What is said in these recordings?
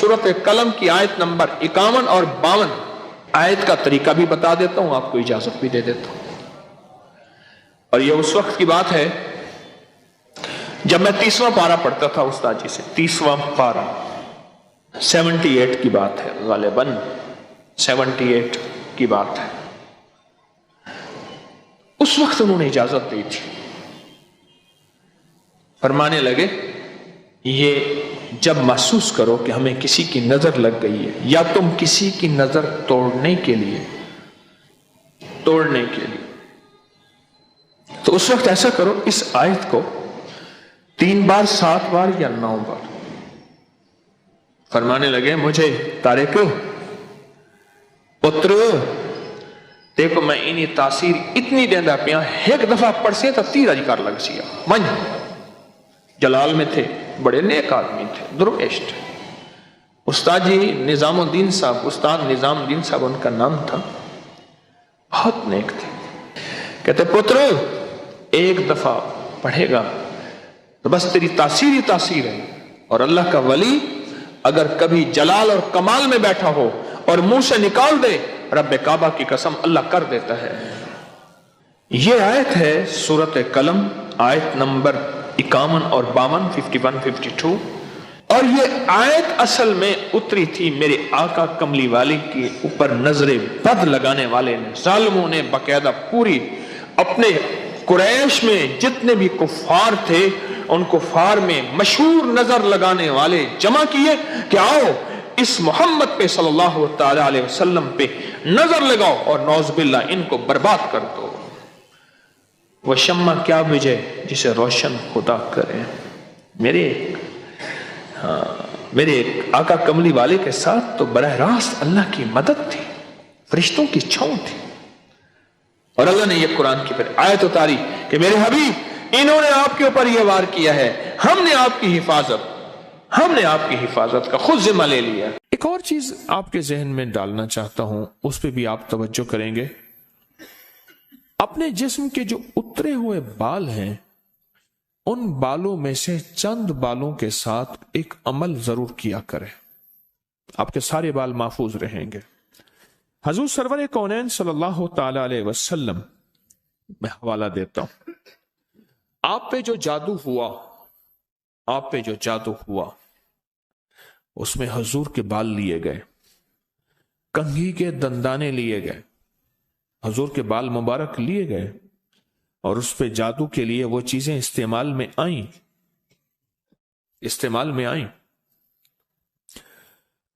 सूरत कलम की आयत नंबर 51 और 52। आयत का तरीका भी बता देता हूं, आपको इजाजत भी दे देता हूं। और ये उस वक्त की बात है जब मैं 30वां पारा पढ़ता था उस्ताद जी से। 30वां पारा 78 की बात है, गालिबन 78 की बात है। उस वक्त उन्होंने इजाजत दी थी। फरमाने लगे, ये जब महसूस करो कि हमें किसी की नजर लग गई है या तुम किसी की नजर तोड़ने के लिए तो उस वक्त ऐसा करो, इस आयत को 3 बार 7 बार या 9 बार। फरमाने लगे, मुझे तारिक पुत्र देखो मैं इन्हीं तासीर इतनी देंदा पिया, एक दफा पढ़ से तो 30 कर लग सिया। मन जलाल में थे, बड़े नेक आदमी थे, दुर्वेश थे। उस्ताद जी निजामुद्दीन साहब, उस्ताद निजामुद्दीन साहब उनका नाम था, बहुत नेक थे। कहते पुत्र एक दफा पढ़ेगा तो बस तेरी तासीर ही तासीर है। और अल्लाह का वली अगर कभी जलाल और कमाल में बैठा हो और मुंह से निकाल दे रब्बे काबा की कसम, अल्लाह कर देता है। यह आयत है सूरत कलम, आयत नंबर 51 और 52, 51, 52। और यह आयत असल में उतरी थी मेरे आका कमली वाले के ऊपर नजरे बद लगाने वाले ने, जालिमों ने बाकायदा पूरी अपने कुरैश में जितने भी कुफार थे उन कुफार में मशहूर नजर लगाने वाले जमा किए कि आओ इस मोहम्मद पे सल्लल्लाहु ताला अलैहि वसल्लम पे नजर लगाओ और नौज़बिल्ला इनको बर्बाद कर दो। वह शम्मा क्या विजय जिसे रोशन खुदा करे। मेरे आका कमली वाले के साथ तो बरह रास्त अल्लाह की मदद थी, फरिश्तों की छांव थी। और अल्लाह ने यह कुरान की फिर आयत उतारी कि मेरे हबीब इन्होंने आपके ऊपर यह वार किया है, हमने आपकी हिफाजत का खुद जिम्मा ले लिया। एक और चीज आपके जहन में डालना चाहता हूं, उस पर भी आप तवज्जो करेंगे। अपने जिस्म के जो उतरे हुए बाल हैं उन बालों में से चंद बालों के साथ एक अमल जरूर किया करें, आपके सारे बाल महफूज रहेंगे। हजूर सरवर कौनैन सल्लल्लाहु ताला अलैहि वसल्लम, मैं हवाला देता हूं, आप पे जो जादू हुआ उसमें हजूर के बाल लिए गए, कंघी के दंदाने लिए गए, हजूर के बाल मुबारक लिए गए और उस पे जादू के लिए वो चीजें इस्तेमाल में आई।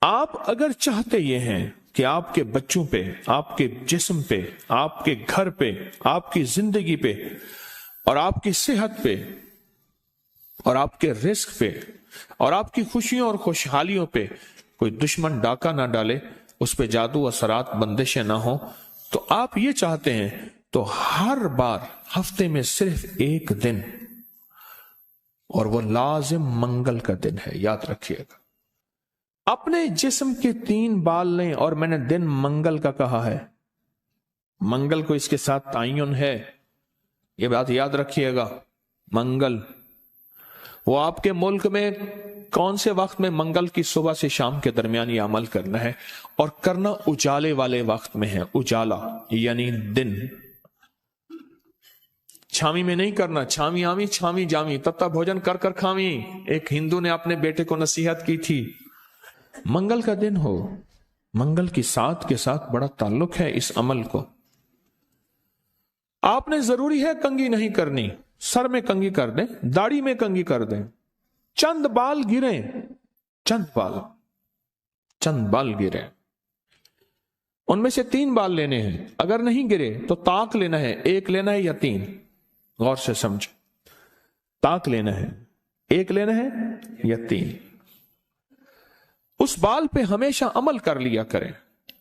आप अगर चाहते ये हैं कि आपके बच्चों पे, आपके जिस्म पे, आपके घर पे, आपकी जिंदगी पे और आपकी सेहत पे और आपके रिस्क पे और आपकी खुशियों और खुशहालियों पे कोई दुश्मन डाका ना डाले, उस पे जादू असरात बंदिशें ना हो, तो आप ये चाहते हैं तो हर बार हफ्ते में सिर्फ एक दिन, और वो लाजिम मंगल का दिन है, याद रखिएगा। अपने जिस्म के 3 बाल लें, और मैंने दिन मंगल का कहा है, मंगल को इसके साथ तायन है, ये बात याद रखिएगा। मंगल वो आपके मुल्क में कौन से वक्त में, मंगल की सुबह से शाम के दरमियान ये अमल करना है, और करना उजाले वाले वक्त में है। उजाला यानी दिन, छावी में नहीं करना। छावी आवी छावी जावी, तत्ता भोजन कर कर खावी, एक हिंदू ने अपने बेटे को नसीहत की थी। मंगल का दिन हो, मंगल की साथ के साथ बड़ा ताल्लुक है इस अमल को। आपने जरूरी है कंघी नहीं करनी, सर में कंघी कर दें, दाढ़ी में कंघी कर दें, चंद बाल गिरे, चंद बाल गिरे, उनमें से 3 बाल लेने हैं। अगर नहीं गिरे तो ताक लेना है, 1 लेना है या 3, गौर से समझे, ताक लेना है, 1 लेना है या 3। उस बाल पे हमेशा अमल कर लिया करें।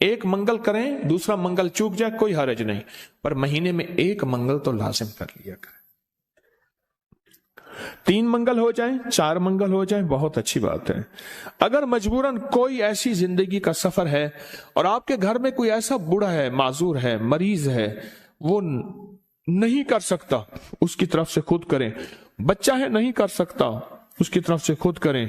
1 मंगल करें, दूसरा मंगल चूक जाए कोई हरज नहीं, पर महीने में 1 मंगल तो लाजिम कर लिया करें। 3 मंगल हो जाए, 4 मंगल हो जाए, बहुत अच्छी बात है। अगर मजबूरन कोई ऐसी जिंदगी का सफर है और आपके घर में कोई ऐसा बूढ़ा है, माजूर है, मरीज है, वो नहीं कर सकता, उसकी तरफ से खुद करें। बच्चा है नहीं कर सकता, اس کی طرف سے خود کریں.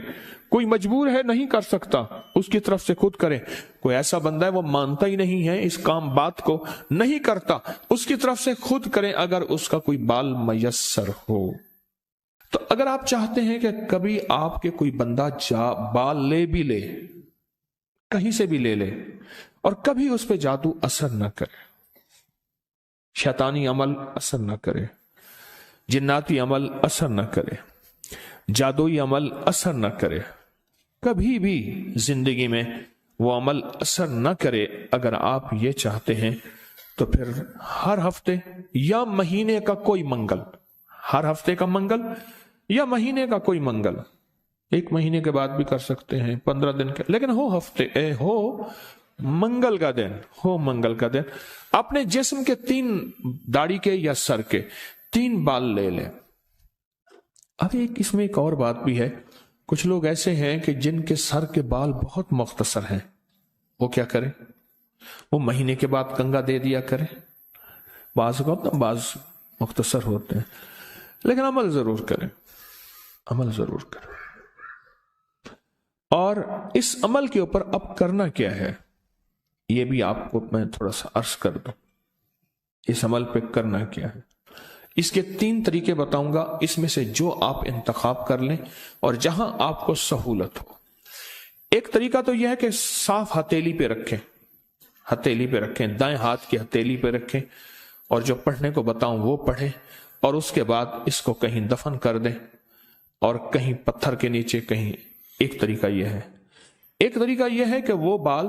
کوئی مجبور ہے نہیں کر سکتا, اس کی طرف سے خود کریں. کوئی ایسا بندہ ہے وہ مانتا ہی نہیں ہے اس کام بات کو, نہیں کرتا, اس کی طرف سے خود کریں اگر اس کا کوئی بال میسر ہو. تو اگر آپ چاہتے ہیں کہ کبھی آپ کے کوئی بندہ بال لے بھی لے, کہیں سے بھی لے لے, اور کبھی اس پہ جادو اثر نہ کرے, شیطانی عمل اثر نہ کرے, جناتی عمل اثر نہ کرے, جادوئی عمل اثر نہ کرے, کبھی بھی زندگی میں وہ عمل اثر نہ کرے, اگر آپ یہ چاہتے ہیں تو پھر ہر ہفتے یا مہینے کا کوئی منگل, ہر ہفتے کا منگل یا مہینے کا کوئی منگل, 1 مہینے کے بعد بھی کر سکتے ہیں, 15 دن کے, لیکن ہو منگل کا دن, ہو منگل کا دن, اپنے جسم کے 3 داڑھی کے یا سر کے 3 بال لے لیں. اب اس میں ایک اور بات بھی ہے, کچھ لوگ ایسے ہیں کہ جن کے سر کے بال بہت مختصر ہیں, وہ کیا کریں, وہ مہینے کے بعد کنگا دے دیا کریں. بعض مختصر ہوتے ہیں, لیکن عمل ضرور کریں, عمل ضرور کریں. اور اس عمل کے اوپر اب کرنا کیا ہے, یہ بھی آپ کو میں تھوڑا سا عرض کر دوں. اس عمل پہ کرنا کیا ہے, اس کے 3 طریقے بتاؤں گا, اس میں سے جو آپ انتخاب کر لیں اور جہاں آپ کو سہولت ہو. ایک طریقہ تو یہ ہے کہ صاف ہتھیلی پہ رکھیں, ہتھیلی پہ رکھیں, دائیں ہاتھ کی ہتھیلی پہ رکھیں, اور جو پڑھنے کو بتاؤں وہ پڑھیں, اور اس کے بعد اس کو کہیں دفن کر دیں, اور کہیں پتھر کے نیچے کہیں. ایک طریقہ یہ ہے. ایک طریقہ یہ ہے کہ وہ بال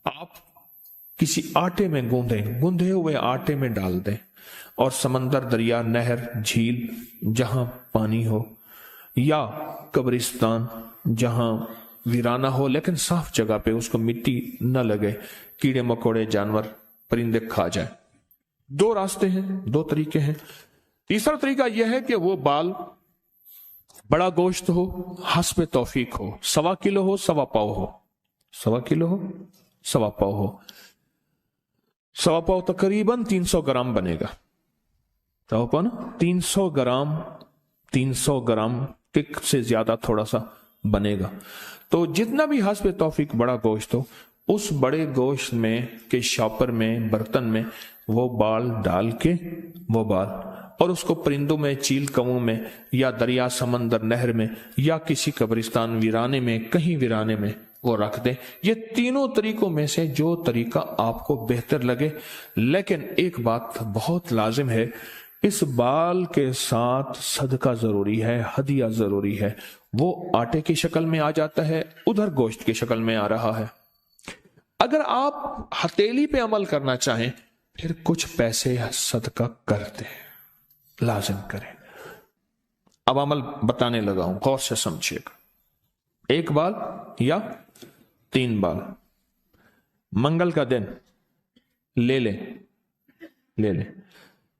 آپ کسی آٹے میں گوندھے ہوئے آٹے میں ڈال دیں, اور سمندر, دریا, نہر, جھیل, جہاں پانی ہو, یا قبرستان جہاں ویرانہ ہو لیکن صاف جگہ پہ, اس کو مٹی نہ لگے, کیڑے مکوڑے, جانور, پرندے کھا جائیں. 2 راستے ہیں, 2 طریقے ہیں. تیسرا طریقہ یہ ہے کہ وہ بال بڑا گوشت ہو, حسب توفیق ہو, 1.25 کلو ہو, 1.25 پاؤ ہو, 1.25 کلو ہو, 1.25 پاؤ ہو. 1.25 پاؤ تقریباً 300 گرام بنے گا. 300 گرام, 300 گرام سے زیادہ تھوڑا سا بنے گا. تو جتنا بھی حسب توفیق بڑا گوشت ہو, اس بڑے گوشت میں کے شاپر میں, برتن میں وہ بال ڈال کے, وہ بال, اور اس کو پرندوں میں, چیل کوں میں, یا دریا, سمندر, نہر میں, یا کسی قبرستان, ویرانے میں, کہیں ویرانے میں وہ رکھ دیں. یہ تینوں طریقوں میں سے جو طریقہ آپ کو بہتر لگے. لیکن ایک بات بہت لازم ہے, اس بال کے ساتھ صدقہ ضروری ہے, ہدیہ ضروری ہے. وہ آٹے کی شکل میں آ جاتا ہے, ادھر گوشت کی شکل میں آ رہا ہے. اگر آپ ہتھیلی پہ عمل کرنا چاہیں پھر کچھ پیسے صدقہ کر دیں, لازم کریں. اب عمل بتانے لگا ہوں, غور سے سمجھیے گا. 1 بال یا 3 بال منگل کا دن لے لیں.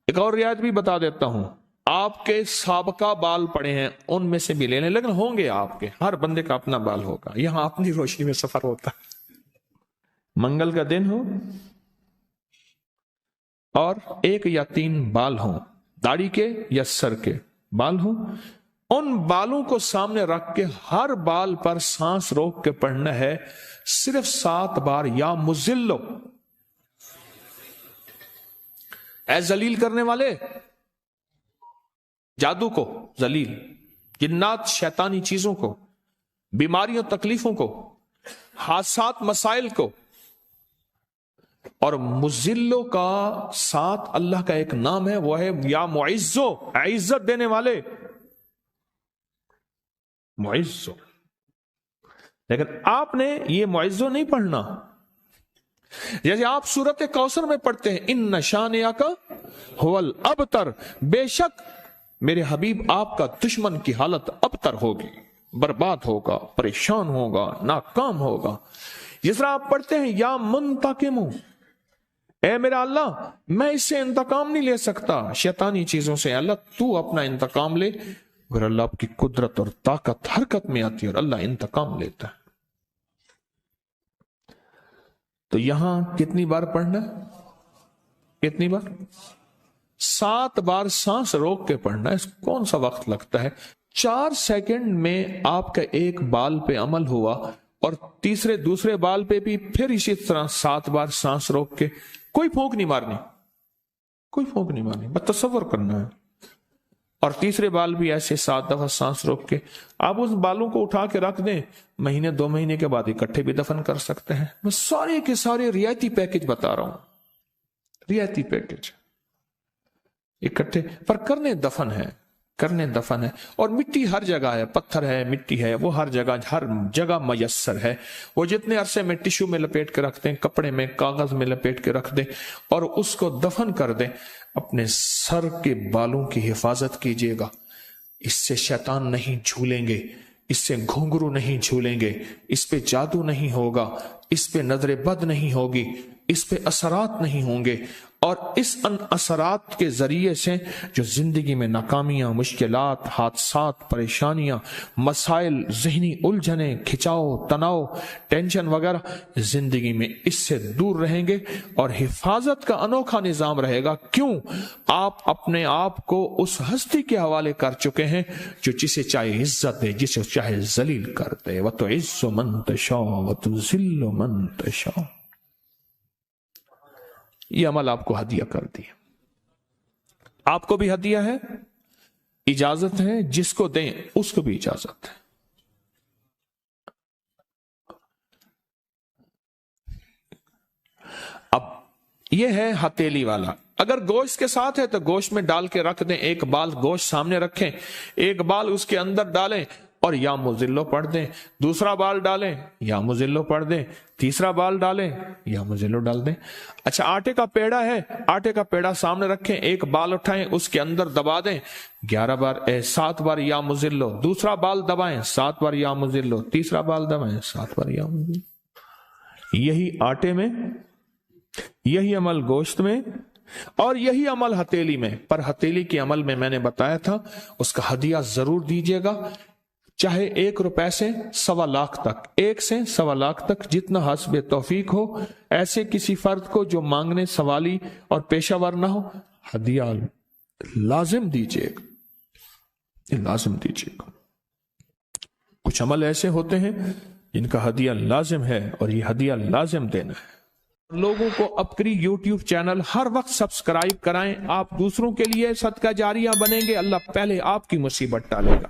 ایک اور رعایت بھی بتا دیتا ہوں, آپ کے سابقہ بال پڑے ہیں ان میں سے بھی لے لیں, لیکن ہوں گے آپ کے, ہر بندے کا اپنا بال ہوگا, یہاں اپنی روشنی میں سفر ہوتا ہے. منگل کا دن ہو اور 1 یا 3 بال ہوں, داڑھی کے یا سر کے بال ہوں, ان بالوں کو سامنے رکھ کے ہر بال پر سانس روک کے پڑھنا ہے صرف 7 بار. یا مزلو, اے ذلیل کرنے والے, جادو کو ذلیل, جنات شیطانی چیزوں کو, بیماریوں تکلیفوں کو, حادثات مسائل کو. اور مزلو کا ساتھ اللہ کا ایک نام ہے, وہ ہے یا معزو, عزت دینے والے, معزو. لیکن آپ نے یہ معزو نہیں پڑھنا. جیسے آپ سورت کوثر میں پڑھتے ہیں, ان شانئک ھو الابتر, بے شک میرے حبیب آپ کا دشمن کی حالت ابتر ہوگی, برباد ہوگا, پریشان ہوگا, ناکام ہوگا. جس طرح آپ پڑھتے ہیں یا منتقم, اے میرا اللہ میں اس سے انتقام نہیں لے سکتا شیطانی چیزوں سے, اللہ تو اپنا انتقام لے. اگر اللہ آپ کی قدرت اور طاقت حرکت میں آتی ہے اور اللہ انتقام لیتا ہے. تو یہاں کتنی بار پڑھنا ہے, کتنی بار؟ 7 بار سانس روک کے پڑھنا ہے. کون سا وقت لگتا ہے؟ 4 सेकंड में आपका एक बाल पे अमल हुआ और दूसरे बाल पे भी फिर इसी तरह 7 बार सांस रोक के, कोई फूंक नहीं मारनी, कोई फूंक नहीं मारनी, बस तसव्वुर करना है। और तीसरे बाल भी ऐसे 7 दफा सांस रोक के आप उस बालों को उठा के रख दें, महीने 2 महीने के बाद इकट्ठे भी दफन कर सकते हैं। मैं सारे के सारे रियायती पैकेज बता रहा हूं, रियायती पैकेज इकट्ठे, पर करने दफन है। और मिट्टी हर जगह है, पत्थर है, मिट्टी है, वो हर जगह मयस्सर है। वो जितने अरसे में टिश्यू में लपेट के रख दें, कपड़े में, कागज में लपेट के रख दें और उसको दफन कर दें। अपने सर के बालों की हिफाजत कीजिएगा, इससे शैतान नहीं झूलेंगे, इससे घुंघरू नहीं झूलेंगे, इस पे जादू नहीं होगा, इस पे नजर बद नहीं होगी, इस पे असरात नहीं होंगे। और इस असरात के जरिए से जो जिंदगी में नाकामियां, मुश्किलात, हादसात, परेशानियां, मसाइल, जहनी उलझने, खिंचाव, तनाव, टेंशन वगैरह जिंदगी में, इससे दूर रहेंगे और हिफाजत का अनोखा निजाम रहेगा। क्यों? आप अपने आप को उस हस्ती के हवाले कर चुके हैं जो जिसे चाहे इज्जत दे, जिसे चाहे जलील कर दे। व तो इज्जो मन तशा व तो जिल्लो मन तशा। ये अमल आपको हदिया कर दिया, आपको भी हदिया है, इजाजत है, जिसको दें उसको भी इजाजत है। अब यह है हथेली वाला। अगर गोश्त के साथ है तो गोश्त में डाल के रख दें, एक बाल गोश्त सामने रखें, एक बाल उसके अंदर डालें और या मुजिल्लो पढ़ दें, दूसरा बाल डालें या मुजिल्लो पढ़ दें, तीसरा बाल डालें या मुजिल्लो डाल दें। अच्छा, आटे का पेड़ा है, आटे का पेड़ा सामने रखें, एक बाल उठाएं, उसके अंदर दबा दें 7 बार या मुजिल्लो, दूसरा बाल दबाएं 7 बार या मुजिल्लो, तीसरा बाल दबाएं 7 बार या मुजिल्लो। यही आटे में, यही अमल गोश्त में और यही अमल हथेली में। पर हथेली के अमल में मैंने बताया था उसका हदिया जरूर दीजिएगा, चाहे 1 रुपए से 1.25 लाख तक, 1 से 1.25 लाख तक, जितना हस्बे तौफीक हो। ऐसे किसी फर्द को जो मांगने सवाली और पेशावर ना हो, हदिया लाजिम दीजिएगा, लाजिम दीजिएगा। कुछ अमल ऐसे होते हैं जिनका हदिया लाजिम है और ये हदिया लाजिम देना है। लोगों को अपनी YouTube चैनल हर वक्त सब्सक्राइब कराएं। आप दूसरों के लिए सदका जारिया बनेंगे, अल्लाह पहले आपकी मुसीबत टालेगा।